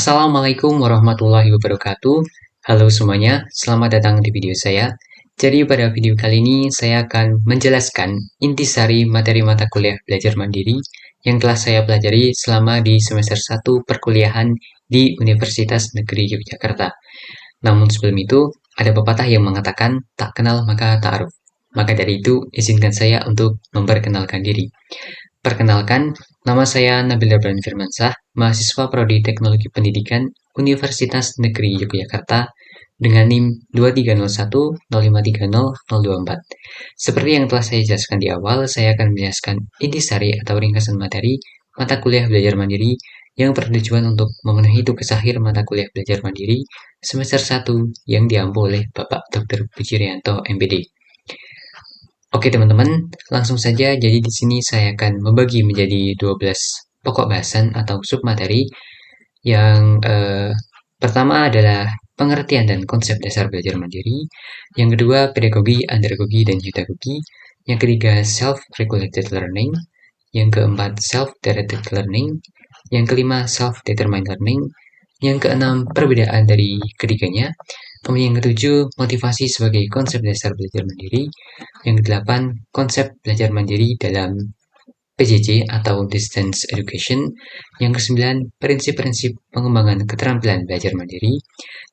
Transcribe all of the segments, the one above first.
Assalamualaikum warahmatullahi wabarakatuh. Halo semuanya, selamat datang di video saya. Jadi pada video kali ini saya akan menjelaskan intisari materi mata kuliah belajar mandiri yang telah saya pelajari selama di semester 1 perkuliahan di Universitas Negeri Yogyakarta. Namun sebelum itu, ada pepatah yang mengatakan tak kenal maka ta'aruf. Maka dari itu, izinkan saya untuk memperkenalkan diri. Perkenalkan, nama saya Nabil Darban Firmansyah, mahasiswa Prodi Teknologi Pendidikan Universitas Negeri Yogyakarta dengan NIM 2301053024. Seperti yang telah saya jelaskan di awal, saya akan menjelaskan intisari atau ringkasan materi mata kuliah belajar mandiri yang bertujuan untuk memenuhi tugas akhir mata kuliah belajar mandiri semester 1 yang diampu oleh Bapak Dr. Pujirianto MPD. Oke teman-teman, langsung saja. Jadi di sini saya akan membagi menjadi 12 pokok bahasan atau submateri. Yang pertama adalah pengertian dan konsep dasar belajar mandiri. Yang kedua, pedagogi, andragogi, dan yudagogi. Yang ketiga, self-regulated learning. Yang keempat, self-directed learning. Yang kelima, self-determined learning. Yang keenam, perbedaan dari ketiganya. Kemudian yang ketujuh, motivasi sebagai konsep dasar belajar mandiri. Yang kedelapan, konsep belajar mandiri dalam PJJ atau Distance Education. Yang kesembilan, prinsip-prinsip pengembangan keterampilan belajar mandiri.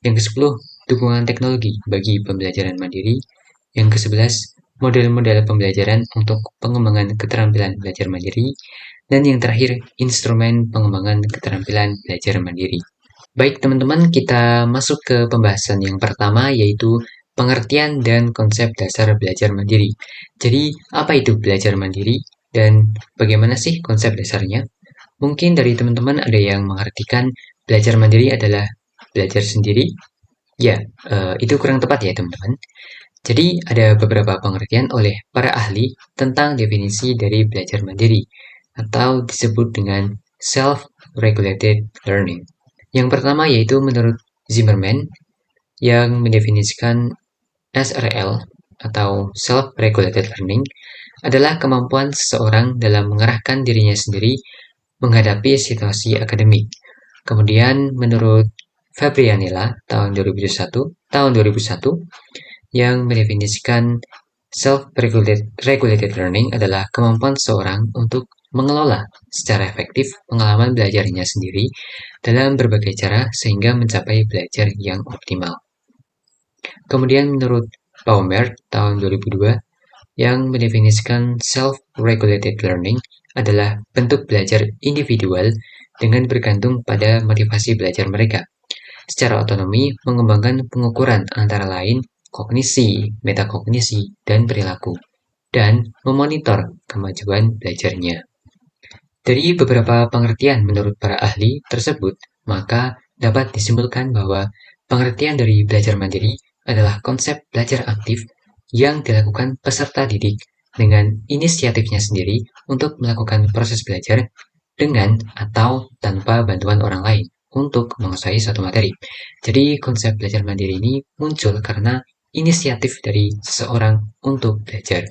Yang kesepuluh, dukungan teknologi bagi pembelajaran mandiri. Yang kesebelas, model-model pembelajaran untuk pengembangan keterampilan belajar mandiri. Dan yang terakhir, instrumen pengembangan keterampilan belajar mandiri. Baik teman-teman, kita masuk ke pembahasan yang pertama, yaitu pengertian dan konsep dasar belajar mandiri. Jadi, apa itu belajar mandiri dan bagaimana sih konsep dasarnya? Mungkin dari teman-teman ada yang mengartikan belajar mandiri adalah belajar sendiri. Ya, itu kurang tepat ya teman-teman. Jadi, ada beberapa pengertian oleh para ahli tentang definisi dari belajar mandiri, atau disebut dengan self-regulated learning. Yang pertama yaitu menurut Zimmerman yang mendefinisikan SRL atau Self-Regulated Learning adalah kemampuan seseorang dalam mengarahkan dirinya sendiri menghadapi situasi akademik. Kemudian menurut Fabrianella tahun 2001 yang mendefinisikan Self-regulated learning adalah kemampuan seseorang untuk mengelola secara efektif pengalaman belajarnya sendiri dalam berbagai cara sehingga mencapai belajar yang optimal. Kemudian menurut Baumert tahun 2002 yang mendefinisikan self-regulated learning adalah bentuk belajar individual dengan bergantung pada motivasi belajar mereka. Secara otonomi mengembangkan pengukuran antara lain kognisi, metakognisi, dan perilaku, dan memonitor kemajuan belajarnya. Dari beberapa pengertian menurut para ahli tersebut, maka dapat disimpulkan bahwa pengertian dari belajar mandiri adalah konsep belajar aktif yang dilakukan peserta didik dengan inisiatifnya sendiri untuk melakukan proses belajar dengan atau tanpa bantuan orang lain untuk menguasai suatu materi. Jadi konsep belajar mandiri ini muncul karena inisiatif dari seseorang untuk belajar.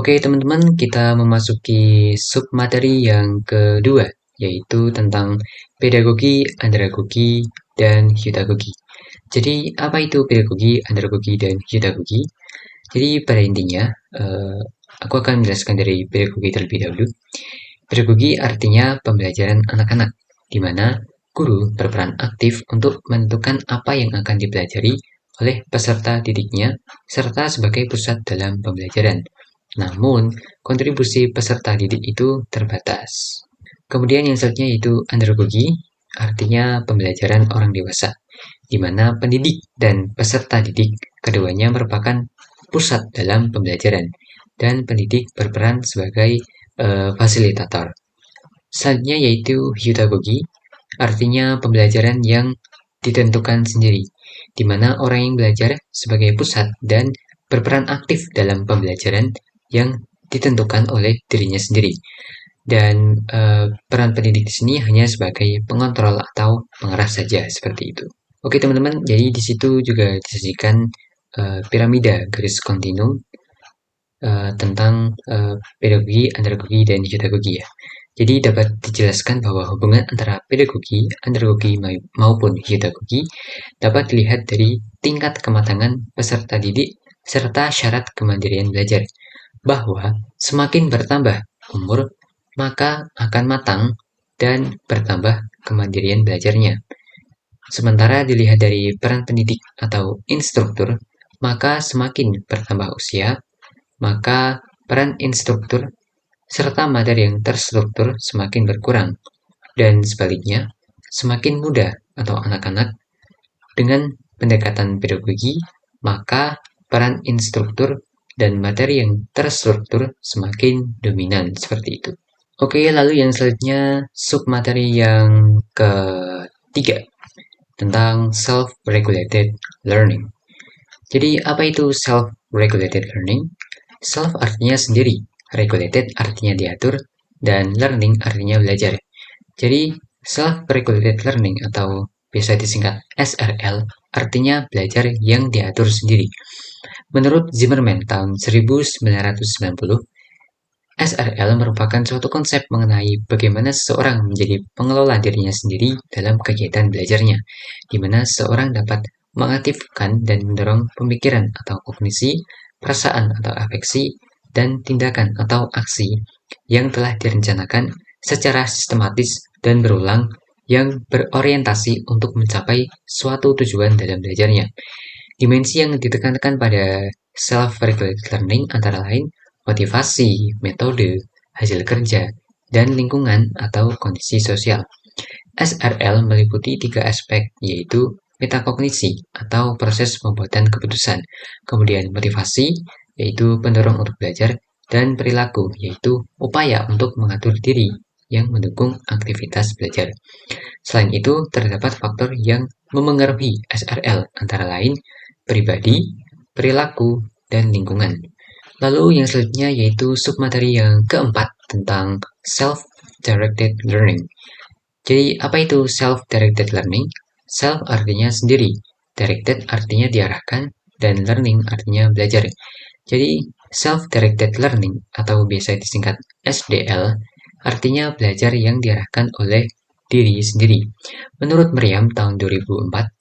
Oke teman-teman, kita memasuki submateri yang kedua, yaitu tentang pedagogi, andragogi, dan yudagogi. Jadi apa itu pedagogi, andragogi, dan yudagogi? Jadi pada intinya, aku akan menjelaskan dari pedagogi terlebih dahulu. Pedagogi artinya pembelajaran anak-anak, di mana guru berperan aktif untuk menentukan apa yang akan dipelajari oleh peserta didiknya, serta sebagai pusat dalam pembelajaran. Namun, kontribusi peserta didik itu terbatas. Kemudian yang selanjutnya yaitu andragogi, artinya pembelajaran orang dewasa, di mana pendidik dan peserta didik keduanya merupakan pusat dalam pembelajaran, dan pendidik berperan sebagai fasilitator. Selanjutnya yaitu yudagogi, artinya pembelajaran yang ditentukan sendiri, di mana orang yang belajar sebagai pusat dan berperan aktif dalam pembelajaran yang ditentukan oleh dirinya sendiri. Dan peran pendidik di sini hanya sebagai pengontrol atau pengarah saja seperti itu. Oke teman-teman, jadi di situ juga disajikan piramida garis kontinum tentang pedagogi, andragogi, dan yudagogi ya. Jadi dapat dijelaskan bahwa hubungan antara pedagogi, andragogi maupun hidagogi dapat dilihat dari tingkat kematangan peserta didik serta syarat kemandirian belajar, bahwa semakin bertambah umur, maka akan matang dan bertambah kemandirian belajarnya. Sementara dilihat dari peran pendidik atau instruktur, maka semakin bertambah usia, maka peran instruktur serta materi yang terstruktur semakin berkurang. Dan sebaliknya, semakin muda atau anak-anak dengan pendekatan pedagogi, maka peran instruktur dan materi yang terstruktur semakin dominan seperti itu. Oke, lalu yang selanjutnya submateri yang ketiga tentang self-regulated learning. Jadi apa itu self-regulated learning? Self artinya sendiri, regulated artinya diatur, dan learning artinya belajar. Jadi self-regulated learning atau biasa disingkat SRL artinya belajar yang diatur sendiri. Menurut Zimmerman tahun 1990, SRL merupakan suatu konsep mengenai bagaimana seseorang menjadi pengelola dirinya sendiri dalam kegiatan belajarnya, di mana seseorang dapat mengaktifkan dan mendorong pemikiran atau kognisi, perasaan atau afeksi, dan tindakan atau aksi yang telah direncanakan secara sistematis dan berulang yang berorientasi untuk mencapai suatu tujuan dalam belajarnya. Dimensi yang ditekankan pada self-regulated learning antara lain motivasi, metode, hasil kerja, dan lingkungan atau kondisi sosial. SRL meliputi 3 aspek, yaitu metakognisi atau proses pembuatan keputusan, kemudian motivasi, yaitu pendorong untuk belajar, dan perilaku, yaitu upaya untuk mengatur diri yang mendukung aktivitas belajar. Selain itu, terdapat faktor yang memengaruhi SRL, antara lain pribadi, perilaku, dan lingkungan. Lalu yang selanjutnya yaitu submateri yang keempat tentang self-directed learning. Jadi apa itu self-directed learning? Self artinya sendiri, directed artinya diarahkan, dan learning artinya belajar. Jadi self-directed learning atau biasa disingkat SDL artinya belajar yang diarahkan oleh diri sendiri. Menurut Meriam tahun 2004,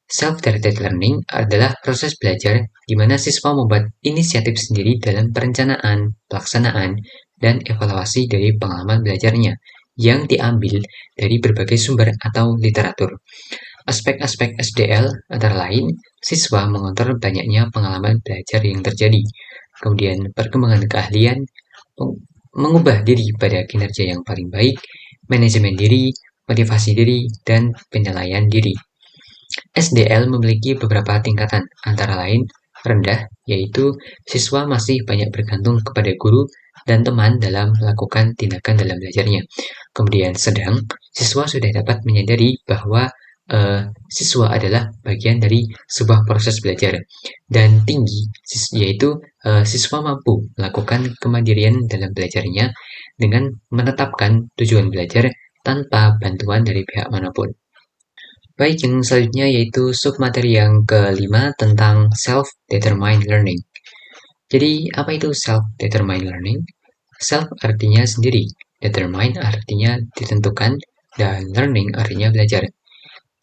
self-directed learning adalah proses belajar di mana siswa membuat inisiatif sendiri dalam perencanaan, pelaksanaan, dan evaluasi dari pengalaman belajarnya yang diambil dari berbagai sumber atau literatur. Aspek-aspek SDL antara lain, siswa mengontrol banyaknya pengalaman belajar yang terjadi, kemudian perkembangan keahlian, mengubah diri pada kinerja yang paling baik, manajemen diri, motivasi diri, dan penilaian diri. SDL memiliki beberapa tingkatan, antara lain rendah, yaitu siswa masih banyak bergantung kepada guru dan teman dalam melakukan tindakan dalam belajarnya. Kemudian sedang, siswa sudah dapat menyadari bahwa siswa adalah bagian dari sebuah proses belajar. Dan tinggi, yaitu siswa mampu melakukan kemandirian dalam belajarnya dengan menetapkan tujuan belajar tanpa bantuan dari pihak manapun. Baik, yang selanjutnya yaitu submateri yang kelima tentang self-determined learning. Jadi, apa itu self-determined learning? Self artinya sendiri, determine artinya ditentukan, dan learning artinya belajar.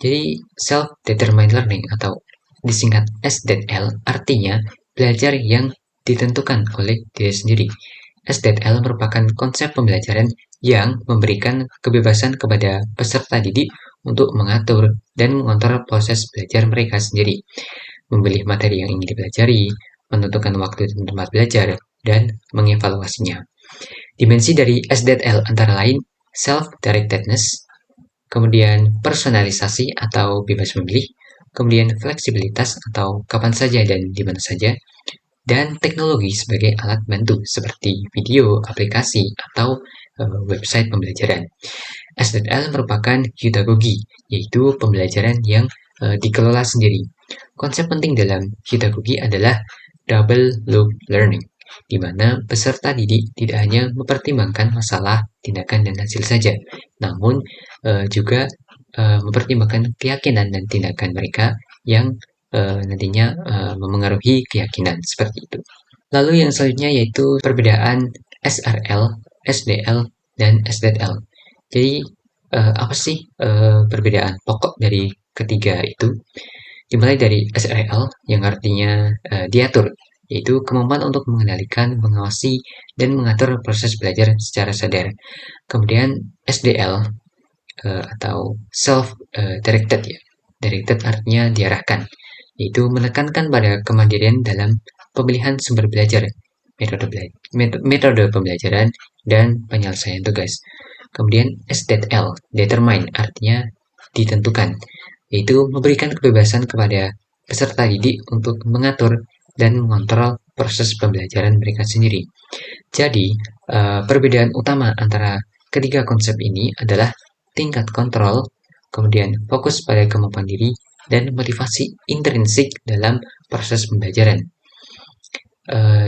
Jadi, self-determined learning atau disingkat SDL artinya belajar yang ditentukan oleh diri sendiri. SDL merupakan konsep pembelajaran yang memberikan kebebasan kepada peserta didik untuk mengatur dan mengontrol proses belajar mereka sendiri, memilih materi yang ingin dipelajari, menentukan waktu dan tempat belajar, dan mengevaluasinya. Dimensi dari SDL antara lain self-directedness, kemudian personalisasi atau bebas memilih, kemudian fleksibilitas atau kapan saja dan di mana saja, dan teknologi sebagai alat bantu seperti video, aplikasi, atau website pembelajaran. SDL merupakan pedagogi, yaitu pembelajaran yang dikelola sendiri. Konsep penting dalam pedagogi adalah double loop learning, di mana peserta didik tidak hanya mempertimbangkan masalah, tindakan, dan hasil saja, namun juga mempertimbangkan keyakinan dan tindakan mereka yang nantinya memengaruhi keyakinan seperti itu. Lalu yang selanjutnya yaitu perbedaan SRL, SDL, dan SDL. Jadi apa sih perbedaan pokok dari ketiga itu? Dimulai dari SRL yang artinya diatur, yaitu kemampuan untuk mengendalikan, mengawasi, dan mengatur proses belajar secara sadar. Kemudian SDL atau self directed ya. Directed artinya diarahkan, yaitu menekankan pada kemandirian dalam pemilihan sumber belajar, metode pembelajaran, dan penyelesaian tugas. Kemudian SDL, determine artinya ditentukan, yaitu memberikan kebebasan kepada peserta didik untuk mengatur dan mengontrol proses pembelajaran mereka sendiri. Jadi, perbedaan utama antara ketiga konsep ini adalah tingkat kontrol, kemudian fokus pada kemampuan diri, dan motivasi intrinsik dalam proses pembelajaran.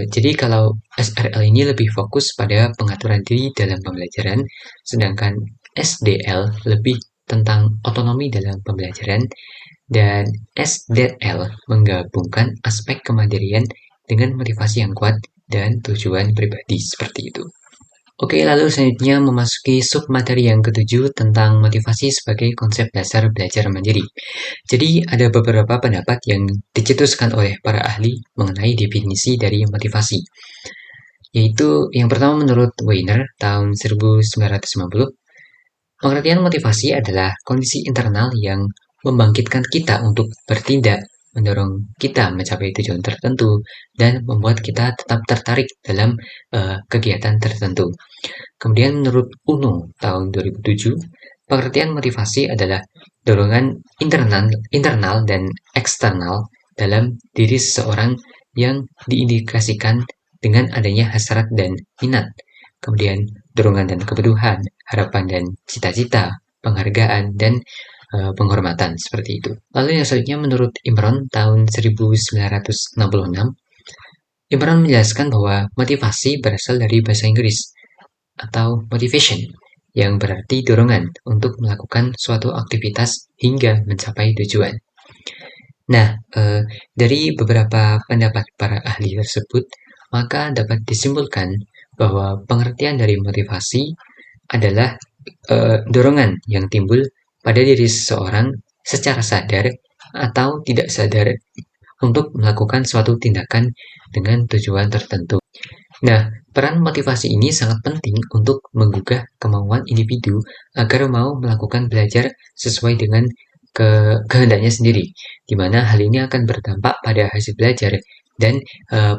Jadi kalau SRL ini lebih fokus pada pengaturan diri dalam pembelajaran, sedangkan SDL lebih tentang otonomi dalam pembelajaran, dan SDL menggabungkan aspek kemandirian dengan motivasi yang kuat dan tujuan pribadi seperti itu. Oke, lalu selanjutnya memasuki submateri yang ketujuh tentang motivasi sebagai konsep dasar belajar mandiri. Jadi ada beberapa pendapat yang dicetuskan oleh para ahli mengenai definisi dari motivasi. Yaitu yang pertama menurut Weiner tahun 1990, pengertian motivasi adalah kondisi internal yang membangkitkan kita untuk bertindak, mendorong kita mencapai tujuan tertentu, dan membuat kita tetap tertarik dalam kegiatan tertentu. Kemudian menurut UNO tahun 2007, pengertian motivasi adalah dorongan internal dan eksternal dalam diri seseorang yang diindikasikan dengan adanya hasrat dan minat. Kemudian dorongan dan kebutuhan, harapan dan cita-cita, penghargaan dan penghormatan seperti itu. Lalu yang selanjutnya menurut Imron tahun 1966, Imron menjelaskan bahwa motivasi berasal dari bahasa Inggris atau motivation, yang berarti dorongan untuk melakukan suatu aktivitas hingga mencapai tujuan. Nah, dari beberapa pendapat para ahli tersebut, maka dapat disimpulkan bahwa pengertian dari motivasi adalah dorongan yang timbul pada diri seseorang secara sadar atau tidak sadar untuk melakukan suatu tindakan dengan tujuan tertentu. Nah, peran motivasi ini sangat penting untuk menggugah kemauan individu agar mau melakukan belajar sesuai dengan kehendaknya sendiri, di mana hal ini akan berdampak pada hasil belajar dan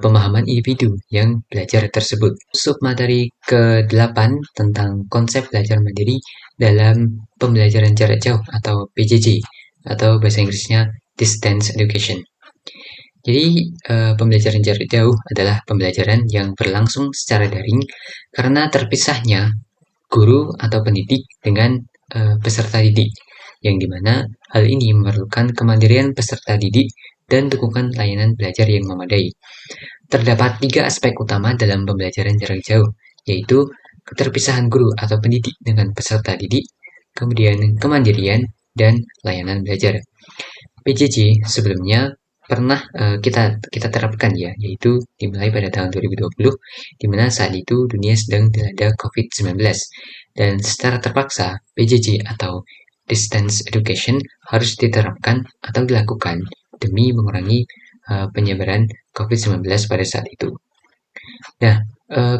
pemahaman individu yang belajar tersebut. Submateri ke-8 tentang konsep belajar mandiri dalam pembelajaran jarak jauh atau PJJ, atau bahasa Inggrisnya Distance Education. Jadi, pembelajaran jarak jauh adalah pembelajaran yang berlangsung secara daring karena terpisahnya guru atau pendidik dengan peserta didik, yang dimana hal ini memerlukan kemandirian peserta didik dan dukungan layanan belajar yang memadai. Terdapat 3 aspek utama dalam pembelajaran jarak jauh, yaitu keterpisahan guru atau pendidik dengan peserta didik, kemudian kemandirian, dan layanan belajar. PJJ sebelumnya pernah kita terapkan ya, yaitu dimulai pada tahun 2020, di mana saat itu dunia sedang dilanda COVID-19, dan secara terpaksa PJJ atau Distance Education harus diterapkan atau dilakukan demi mengurangi penyebaran COVID-19 pada saat itu. Nah,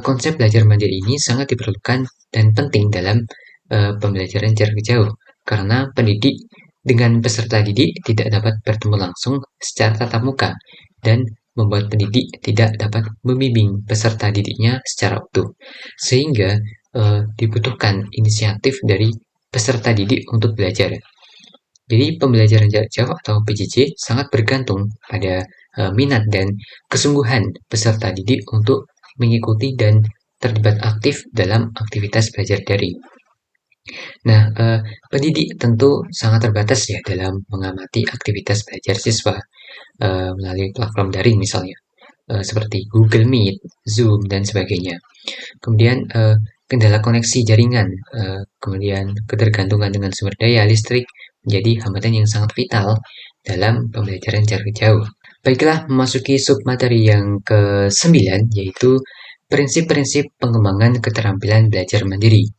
konsep belajar mandiri ini sangat diperlukan dan penting dalam pembelajaran jarak jauh, karena pendidik dengan peserta didik tidak dapat bertemu langsung secara tatap muka dan membuat pendidik tidak dapat membimbing peserta didiknya secara utuh, sehingga dibutuhkan inisiatif dari peserta didik untuk belajar. Jadi pembelajaran jarak jauh atau PJJ sangat bergantung pada minat dan kesungguhan peserta didik untuk mengikuti dan terlibat aktif dalam aktivitas belajar daring. Nah, pendidik tentu sangat terbatas ya dalam mengamati aktivitas belajar siswa melalui platform daring misalnya, seperti Google Meet, Zoom, dan sebagainya. Kemudian kendala koneksi jaringan, kemudian ketergantungan dengan sumber daya listrik menjadi hambatan yang sangat vital dalam pembelajaran jarak jauh. Baiklah, memasuki submateri yang ke-9, yaitu Prinsip-prinsip pengembangan keterampilan belajar mandiri.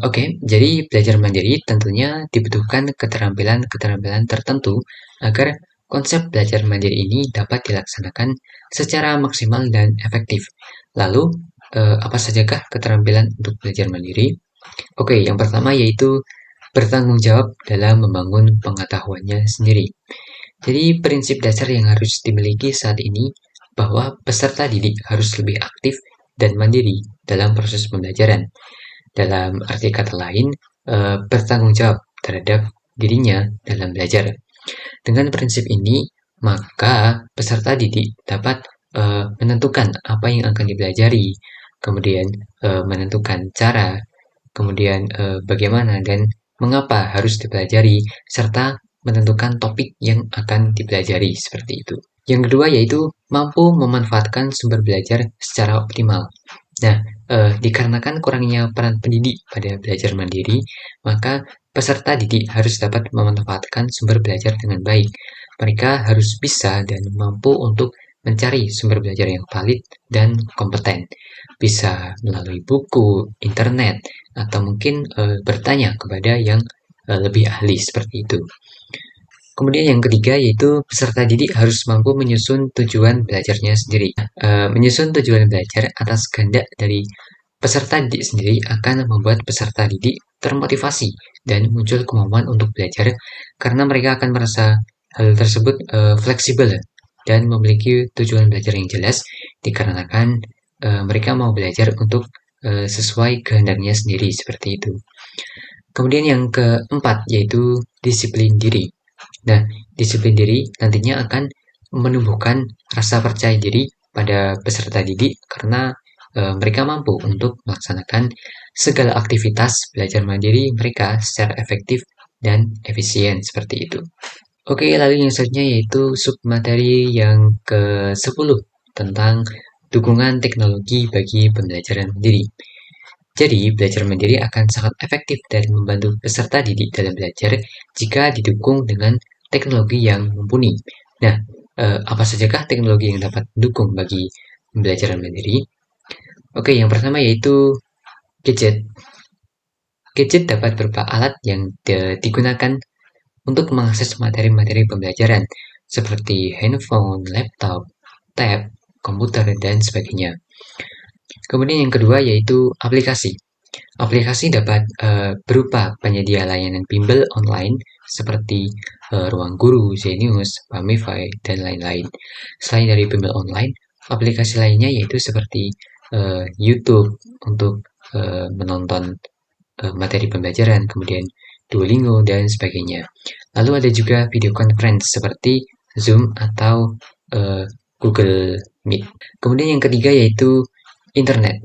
Oke, jadi belajar mandiri tentunya dibutuhkan keterampilan-keterampilan tertentu agar konsep belajar mandiri ini dapat dilaksanakan secara maksimal dan efektif. Lalu, apa sajakah keterampilan untuk belajar mandiri? Oke, yang pertama yaitu bertanggung jawab dalam membangun pengetahuannya sendiri. Jadi prinsip dasar yang harus dimiliki saat ini bahwa peserta didik harus lebih aktif dan mandiri dalam proses pembelajaran. Dalam arti kata lain, bertanggung jawab terhadap dirinya dalam belajar. Dengan prinsip ini, maka peserta didik dapat menentukan apa yang akan dipelajari, kemudian menentukan cara, kemudian bagaimana dan mengapa harus dipelajari, serta menentukan topik yang akan dipelajari seperti itu. Yang kedua yaitu mampu memanfaatkan sumber belajar secara optimal. Nah, dikarenakan kurangnya peran pendidik pada belajar mandiri, maka peserta didik harus dapat memanfaatkan sumber belajar dengan baik. Mereka harus bisa dan mampu untuk mencari sumber belajar yang valid dan kompeten. Bisa melalui buku, internet, atau mungkin bertanya kepada yang lebih ahli seperti itu. Kemudian yang ketiga yaitu peserta didik harus mampu menyusun tujuan belajarnya sendiri. Menyusun tujuan belajar atas kehendak dari peserta didik sendiri akan membuat peserta didik termotivasi dan muncul kemauan untuk belajar karena mereka akan merasa hal tersebut fleksibel dan memiliki tujuan belajar yang jelas dikarenakan mereka mau belajar untuk sesuai kehendaknya sendiri seperti itu. Kemudian yang keempat yaitu disiplin diri. Nah, disiplin diri nantinya akan menumbuhkan rasa percaya diri pada peserta didik karena mereka mampu untuk melaksanakan segala aktivitas belajar mandiri mereka secara efektif dan efisien seperti itu. Oke, lalu yang selanjutnya yaitu submateri yang ke-10 tentang dukungan teknologi bagi pembelajaran mandiri. Jadi, belajar mandiri akan sangat efektif dan membantu peserta didik dalam belajar jika didukung dengan teknologi yang mumpuni. Nah, apa sajakah teknologi yang dapat mendukung bagi pembelajaran mandiri? Oke, yang pertama yaitu gadget. Gadget dapat berupa alat yang digunakan untuk mengakses materi-materi pembelajaran seperti handphone, laptop, tab, komputer, dan sebagainya. Kemudian yang kedua yaitu aplikasi. Aplikasi dapat berupa penyedia layanan bimbel online seperti Ruang Guru, Zenius, Pamify, dan lain-lain. Selain dari bimbel online, aplikasi lainnya yaitu seperti YouTube untuk menonton materi pembelajaran, kemudian Duolingo, dan sebagainya. Lalu ada juga video conference seperti Zoom atau Google Meet. Kemudian yang ketiga yaitu internet.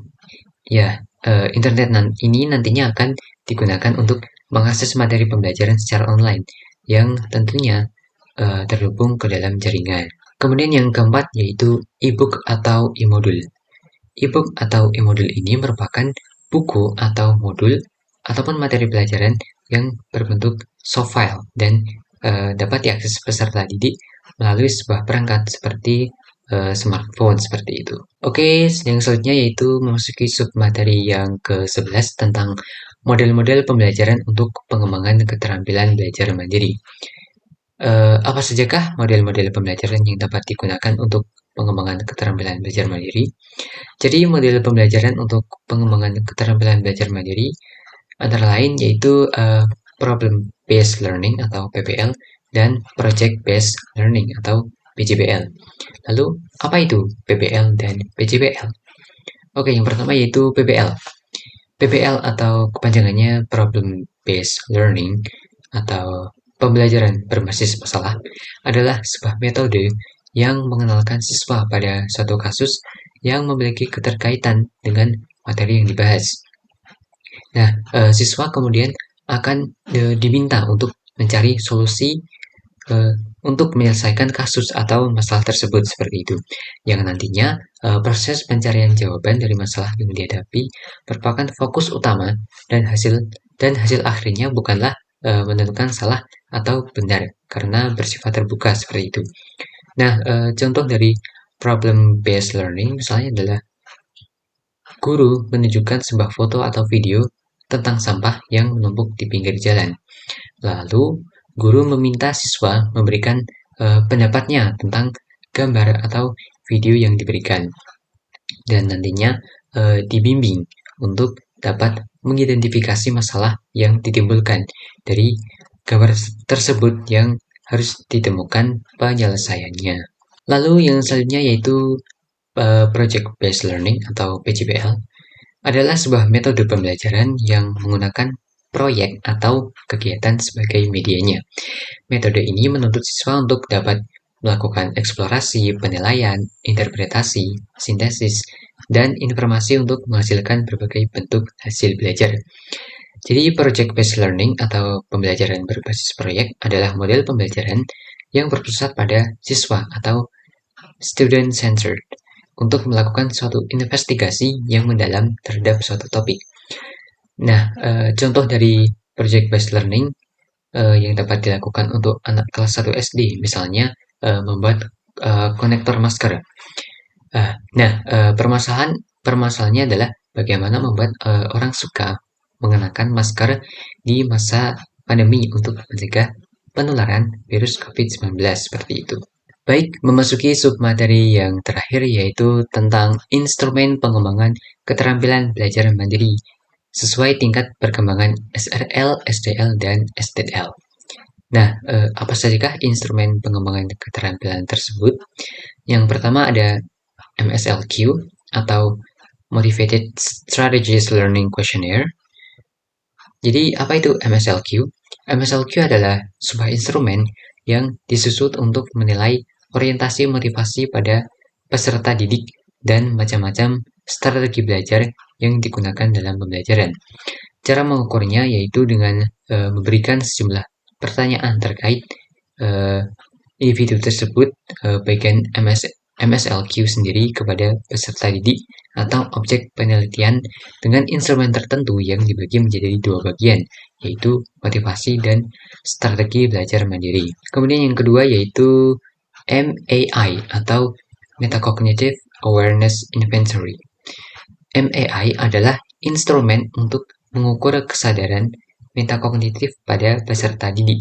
Ya, internet ini nantinya akan digunakan untuk mengakses materi pembelajaran secara online yang tentunya terhubung ke dalam jaringan. Kemudian yang keempat yaitu e-book atau e-modul. E-book atau e-modul ini merupakan buku atau modul ataupun materi pelajaran yang berbentuk soft file dan dapat diakses peserta didik melalui sebuah perangkat seperti smartphone seperti itu. Oke, yang selanjutnya yaitu memasuki submateri yang ke-11 tentang model-model pembelajaran untuk pengembangan keterampilan belajar mandiri. Apa sajakah model-model pembelajaran yang dapat digunakan untuk pengembangan keterampilan belajar mandiri? Jadi, model pembelajaran untuk pengembangan keterampilan belajar mandiri antara lain yaitu problem based learning atau PBL dan project based learning atau PJBL. Lalu, apa itu PBL dan PJBL? Oke, yang pertama yaitu PBL. PBL atau kepanjangannya Problem Based Learning atau pembelajaran berbasis masalah adalah sebuah metode yang mengenalkan siswa pada suatu kasus yang memiliki keterkaitan dengan materi yang dibahas. Nah, siswa kemudian akan diminta untuk mencari solusi untuk menyelesaikan kasus atau masalah tersebut seperti itu. Yang nantinya proses pencarian jawaban dari masalah yang dihadapi merupakan fokus utama dan hasil akhirnya bukanlah menentukan salah atau benar karena bersifat terbuka seperti itu. Nah, contoh dari problem based learning misalnya adalah Guru menunjukkan sebuah foto atau video tentang sampah yang menumpuk di pinggir jalan. Lalu, guru meminta siswa memberikan pendapatnya tentang gambar atau video yang diberikan. Dan nantinya dibimbing untuk dapat mengidentifikasi masalah yang ditimbulkan dari gambar tersebut yang harus ditemukan penyelesaiannya. Lalu yang selanjutnya yaitu Project Based Learning atau PJBL adalah sebuah metode pembelajaran yang menggunakan proyek atau kegiatan sebagai medianya. Metode ini menuntut siswa untuk dapat melakukan eksplorasi, penilaian, interpretasi, sintesis, dan informasi untuk menghasilkan berbagai bentuk hasil belajar. Jadi project-based learning atau pembelajaran berbasis proyek adalah model pembelajaran yang berpusat pada siswa atau student-centered untuk melakukan suatu investigasi yang mendalam terhadap suatu topik. Nah, contoh dari project-based learning yang dapat dilakukan untuk anak kelas 1 SD, misalnya membuat konektor masker. Nah, permasalahannya adalah bagaimana membuat orang suka mengenakan masker di masa pandemi untuk mencegah penularan virus COVID-19 seperti itu. Baik, memasuki submateri yang terakhir yaitu tentang instrumen pengembangan keterampilan belajar mandiri sesuai tingkat perkembangan SRL, SDL, dan STL. Nah, apa sajakah instrumen pengembangan keterampilan tersebut? Yang pertama ada MSLQ atau Motivated Strategies Learning Questionnaire. Jadi, apa itu MSLQ? MSLQ adalah sebuah instrumen yang disusun untuk menilai orientasi motivasi pada peserta didik dan macam-macam strategi belajar yang digunakan dalam pembelajaran. Cara mengukurnya yaitu dengan memberikan sejumlah pertanyaan terkait individu tersebut, bagian MSLQ sendiri kepada peserta didik atau objek penelitian dengan instrumen tertentu yang dibagi menjadi dua bagian, yaitu motivasi dan strategi belajar mandiri. Kemudian yang kedua yaitu MAI atau Metacognitive Awareness Inventory. MAI adalah instrumen untuk mengukur kesadaran metakognitif pada peserta didik.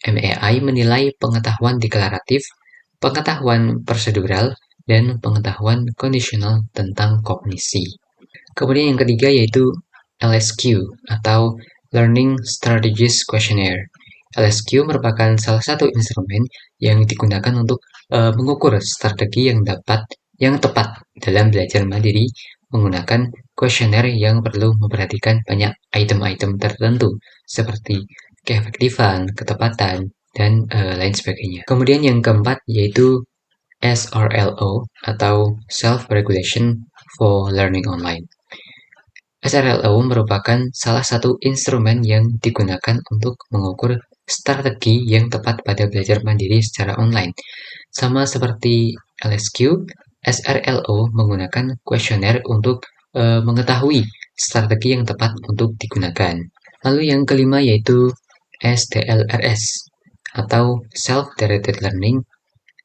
MAI menilai pengetahuan deklaratif, pengetahuan prosedural, dan pengetahuan kondisional tentang kognisi. Kemudian yang ketiga yaitu LSQ atau Learning Strategies Questionnaire. LSQ merupakan salah satu instrumen yang digunakan untuk mengukur strategi yang tepat dalam belajar mandiri menggunakan kuesioner yang perlu memperhatikan banyak item-item tertentu seperti keefektifan, ketepatan, dan lain sebagainya. Kemudian yang keempat yaitu SRLO atau Self-Regulation for Learning Online. SRLO merupakan salah satu instrumen yang digunakan untuk mengukur strategi yang tepat pada belajar mandiri secara online. Sama seperti LSQ, SRLO menggunakan kuesioner untuk mengetahui strategi yang tepat untuk digunakan. Lalu yang kelima yaitu SDLRS atau Self-Directed Learning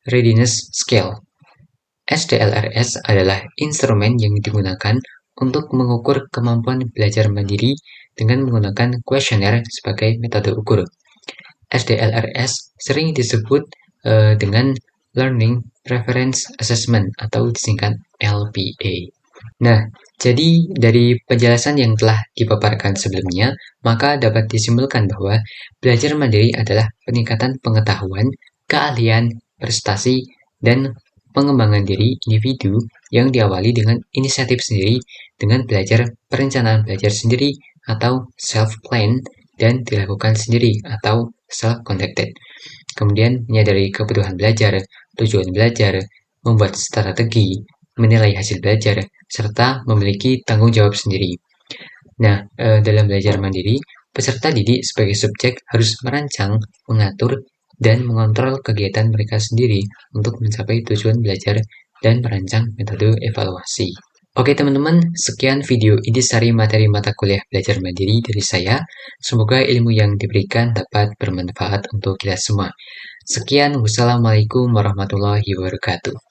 Readiness Scale. SDLRS adalah instrumen yang digunakan untuk mengukur kemampuan belajar mandiri dengan menggunakan kuesioner sebagai metode ukur. SDLRS sering disebut dengan Learning Preference Assessment atau disingkat LPA. Nah, jadi dari penjelasan yang telah dipaparkan sebelumnya, maka dapat disimpulkan bahwa belajar mandiri adalah peningkatan pengetahuan, keahlian, prestasi, dan pengembangan diri individu yang diawali dengan inisiatif sendiri dengan belajar perencanaan belajar sendiri atau self-plan dan dilakukan sendiri atau self-conducted. Kemudian menyadari kebutuhan belajar, tujuan belajar, membuat strategi, menilai hasil belajar, serta memiliki tanggung jawab sendiri. Nah, dalam belajar mandiri, peserta didik sebagai subjek harus merancang, mengatur, dan mengontrol kegiatan mereka sendiri untuk mencapai tujuan belajar dan merancang metode evaluasi. Oke teman-teman, sekian video intisari materi mata kuliah belajar mandiri dari saya. Semoga ilmu yang diberikan dapat bermanfaat untuk kita semua. Sekian, wassalamualaikum warahmatullahi wabarakatuh.